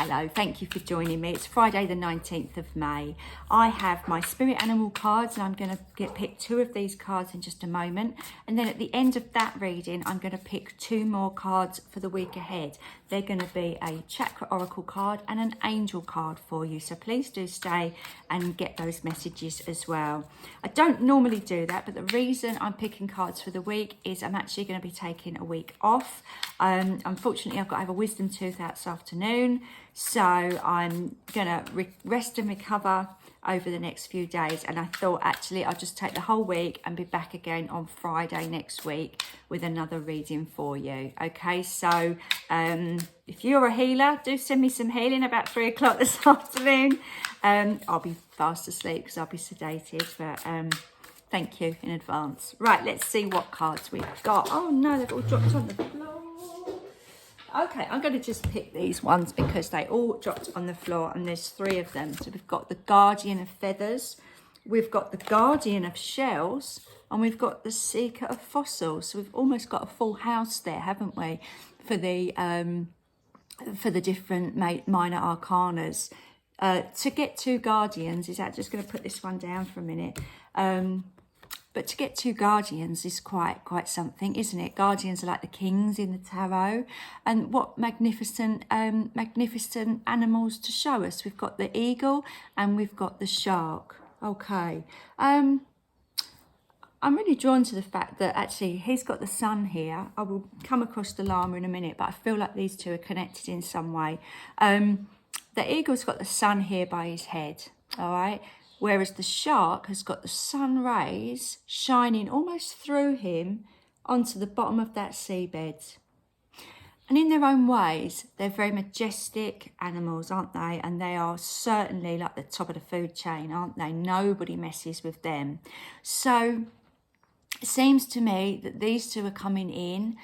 Hello, thank you for joining me. It's Friday the 19th of May. I have my spirit animal cards and I'm going to pick two of these cards in just a moment. And then at the end of that reading, I'm going to pick two more cards for the week ahead. They're going to be a chakra oracle card and an angel card for you. So please do stay and get those messages as well. I don't normally do that, but the reason I'm picking cards for the week is I'm actually going to be taking a week off. Unfortunately, I've got to have a wisdom tooth out this afternoon. So I'm gonna rest and recover over the next few days, and I thought actually I'll just take the whole week and be back again on Friday next week with another reading for you. Okay, so if you're a healer, do send me some healing about 3 o'clock this afternoon. I'll be fast asleep because I'll be sedated, but thank you in advance. Right, let's see what cards we've got. Oh no, they've all dropped on the floor. Okay, I'm going to just pick these ones because they all dropped on the floor and there's 3 of them. So we've got the Guardian of Feathers, we've got the Guardian of Shells, and we've got the Seeker of Fossils. So we've almost got a full house there, haven't we, for the different minor arcanas. To get 2 Guardians, is that just going to put this one down for a minute? But to get 2 Guardians is quite something, isn't it? Guardians are like the kings in the tarot. And what magnificent animals to show us. We've got the eagle and we've got the shark. Okay. I'm really drawn to the fact that actually he's got the sun here. I will come across the llama in a minute, but I feel like these two are connected in some way. The eagle's got the sun here by his head, all right? Whereas the shark has got the sun rays shining almost through him onto the bottom of that seabed. And in their own ways, they're very majestic animals, aren't they? And they are certainly like the top of the food chain, aren't they? Nobody messes with them. So it seems to me that these two are coming in.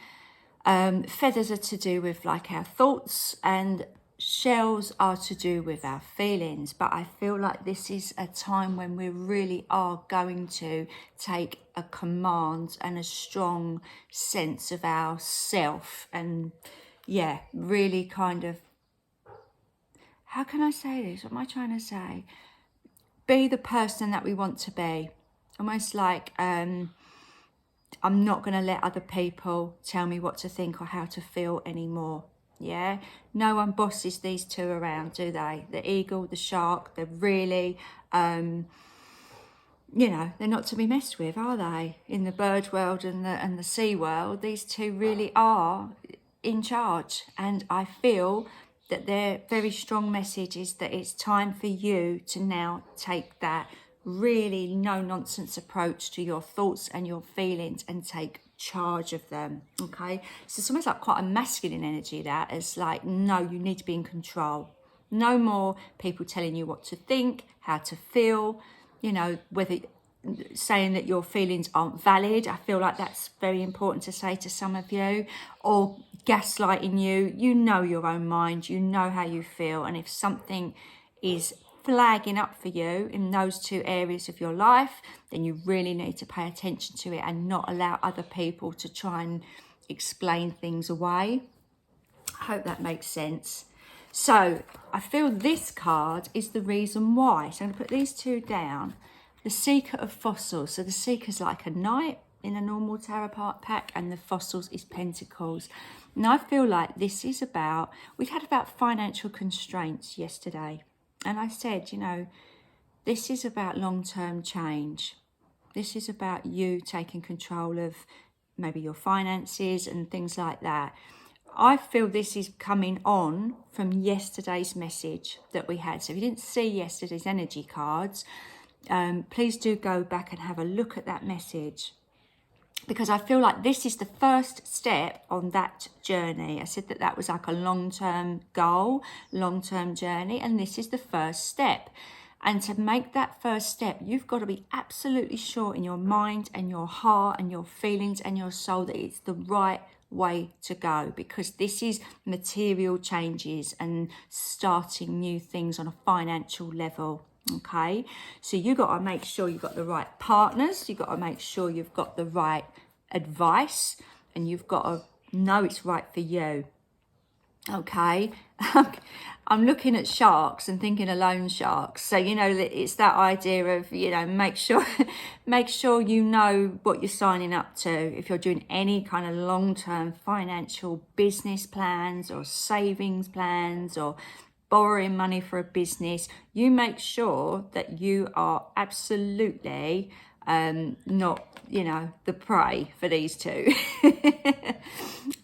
Feathers are to do with like our thoughts, and shells are to do with our feelings. But I feel like this is a time when we really are going to take a command and a strong sense of ourself, and yeah, really kind of, how can I say this? What am I trying to say? Be the person that we want to be. Almost like I'm not going to let other people tell me what to think or how to feel anymore. Yeah, no one bosses these two around, do they? The eagle, the shark, they're really, you know, they're not to be messed with, are they? In the bird world and the sea world, these two really are in charge. And I feel that their very strong message is that it's time for you to now take that really no-nonsense approach to your thoughts and your feelings and take charge of them. Okay, so it's almost like quite a masculine energy, that is like, no, you need to be in control. No more people telling you what to think, how to feel, you know, whether saying that your feelings aren't valid. I feel like that's very important to say to some of you, or gaslighting you. You know your own mind, you know how you feel, and if something is flagging up for you in those 2 areas of your life, then you really need to pay attention to it and not allow other people to try and explain things away. I hope that makes sense. So I feel this card is the reason why. So I'm going to put these 2 down. The Seeker of Fossils. So the Seeker's like a knight in a normal tarot pack, and the Fossils is Pentacles. And I feel like this is about, we had about financial constraints yesterday. And I said, you know, this is about long-term change. This is about you taking control of maybe your finances and things like that. I feel this is coming on from yesterday's message that we had. So if you didn't see yesterday's energy cards, please do go back and have a look at that message, because I feel like this is the first step on that journey. I said that that was like a long-term goal, long-term journey, and this is the first step. And to make that first step, you've got to be absolutely sure in your mind and your heart and your feelings and your soul that it's the right way to go, because this is material changes and starting new things on a financial level. Okay, so you got to make sure you've got the right partners, you've got to make sure you've got the right advice, and you've got to know it's right for you. Okay. I'm looking at sharks and thinking of loan sharks. So, you know, it's that idea of, you know, make sure make sure you know what you're signing up to. If you're doing any kind of long-term financial business plans or savings plans or borrowing money for a business, you make sure that you are absolutely not, you know, the prey for these two.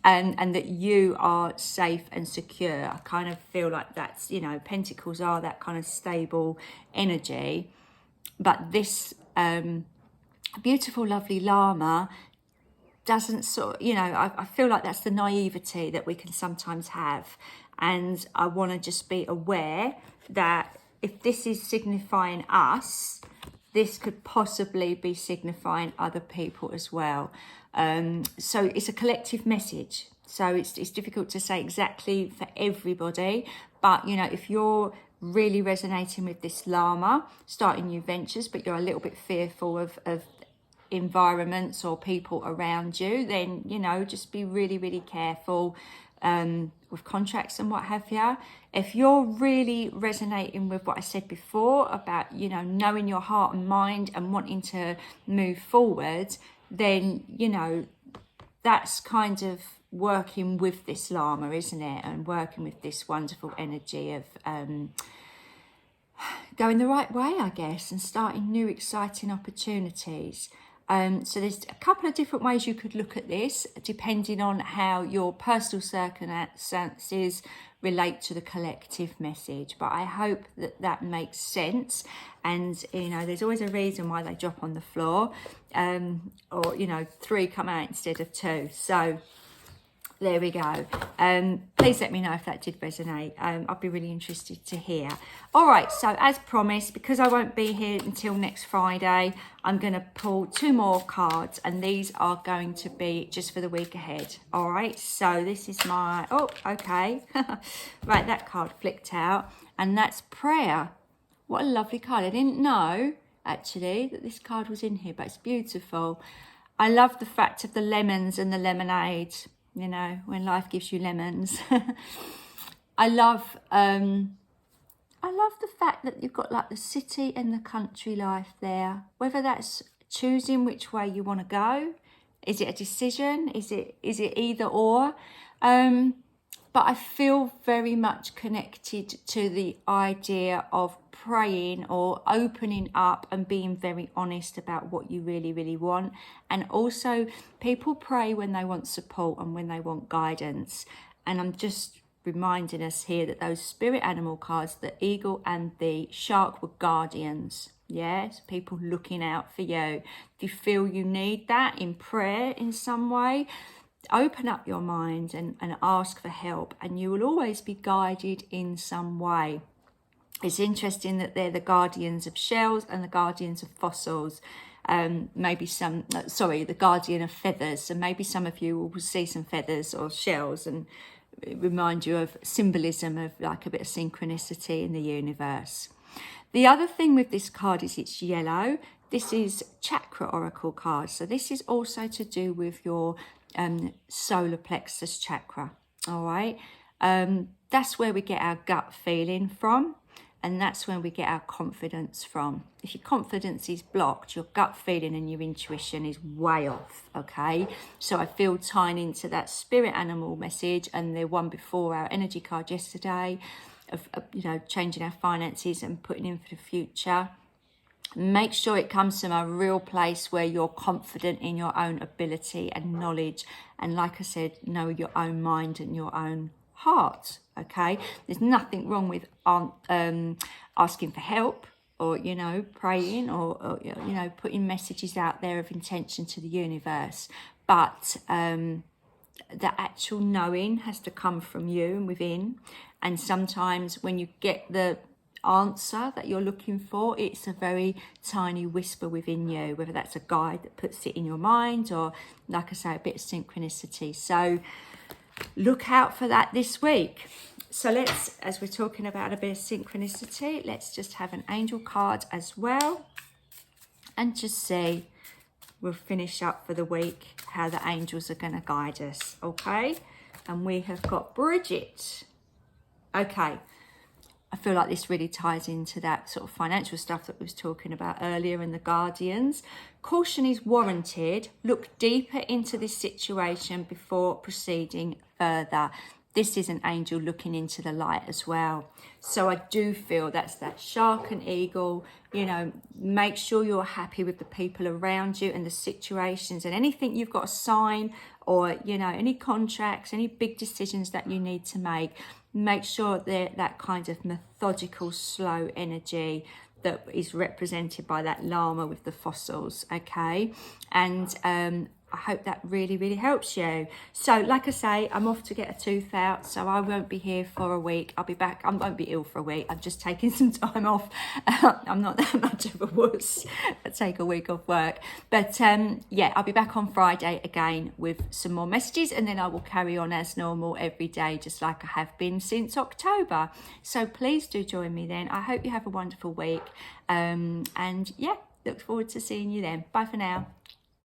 And that you are safe and secure. I kind of feel like that's, you know, Pentacles are that kind of stable energy. But this beautiful, lovely llama doesn't sort of, you know, I feel like that's the naivety that we can sometimes have. And I want to just be aware that if this is signifying us, this could possibly be signifying other people as well. So it's a collective message. So it's difficult to say exactly for everybody. But, you know, if you're really resonating with this llama, starting new ventures, but you're a little bit fearful of environments or people around you, then, you know, just be really, really careful with contracts and what have you. If you're really resonating with what I said before about, you know, knowing your heart and mind and wanting to move forward, then, you know, that's kind of working with this llama, isn't it? And working with this wonderful energy of going the right way, I guess, and starting new exciting opportunities. So there's a couple of different ways you could look at this, depending on how your personal circumstances relate to the collective message. But I hope that that makes sense. And, you know, there's always a reason why they drop on the floor, or, you know, 3 come out instead of 2. So there we go. Please let me know if that did resonate. I'd be really interested to hear. All right, so as promised, because I won't be here until next Friday, I'm going to pull 2 more cards, and these are going to be just for the week ahead. All right, so this is my, oh, okay. Right, that card flicked out, and that's prayer. What a lovely card. I didn't know, actually, that this card was in here, but it's beautiful. I love the fact of the lemons and the lemonade. You know, when life gives you lemons. I love the fact that you've got like the city and the country life there. Whether that's choosing which way you want to go, is it a decision? Is it either or? But I feel very much connected to the idea of praying or opening up and being very honest about what you really, really want. And also, people pray when they want support and when they want guidance. And I'm just reminding us here that those spirit animal cards, the eagle and the shark, were guardians. Yes, people looking out for you. If you feel you need that in prayer in some way, open up your mind and ask for help, and you will always be guided in some way. It's interesting that they're the guardians of shells and the guardians of fossils. The guardian of feathers. So maybe some of you will see some feathers or shells and remind you of symbolism of like a bit of synchronicity in the universe. The other thing with this card is it's yellow. This is chakra oracle card. So this is also to do with your solar plexus chakra. All right. That's where we get our gut feeling from. And that's when we get our confidence from. If your confidence is blocked, your gut feeling and your intuition is way off, okay? So I feel tying into that spirit animal message and the one before our energy card yesterday of you know, changing our finances and putting in for the future. Make sure it comes from a real place where you're confident in your own ability and knowledge. And like I said, know your own mind and your own heart. Okay, there's nothing wrong with asking for help or, you know, praying or you know, putting messages out there of intention to the universe, but the actual knowing has to come from you and within. And sometimes when you get the answer that you're looking for, it's a very tiny whisper within you, whether that's a guide that puts it in your mind or, like I say, a bit of synchronicity. So look out for that this week. So let's, as we're talking about a bit of synchronicity, let's just have an angel card as well and just see, we'll finish up for the week how the angels are going to guide us. Okay, And we have got Bridget. Okay. I feel like this really ties into that sort of financial stuff that we was talking about earlier in the Guardians. Caution is warranted. Look deeper into this situation before proceeding further. This is an angel looking into the light as well. So I do feel that's that shark and eagle. You know, make sure you're happy with the people around you and the situations and anything you've got to sign, or, you know, any contracts, any big decisions that you need to make. Make sure that that kind of methodical, slow energy that is represented by that llama with the fossils, okay? And I hope that really, really helps you. So, like I say, I'm off to get a tooth out, so I won't be here for a week. I'll be back. I won't be ill for a week. I'm just taking some time off. I'm not that much of a wuss. I take a week off work. But yeah, I'll be back on Friday again with some more messages, and then I will carry on as normal every day, just like I have been since October. So please do join me then. I hope you have a wonderful week. And yeah, look forward to seeing you then. Bye for now.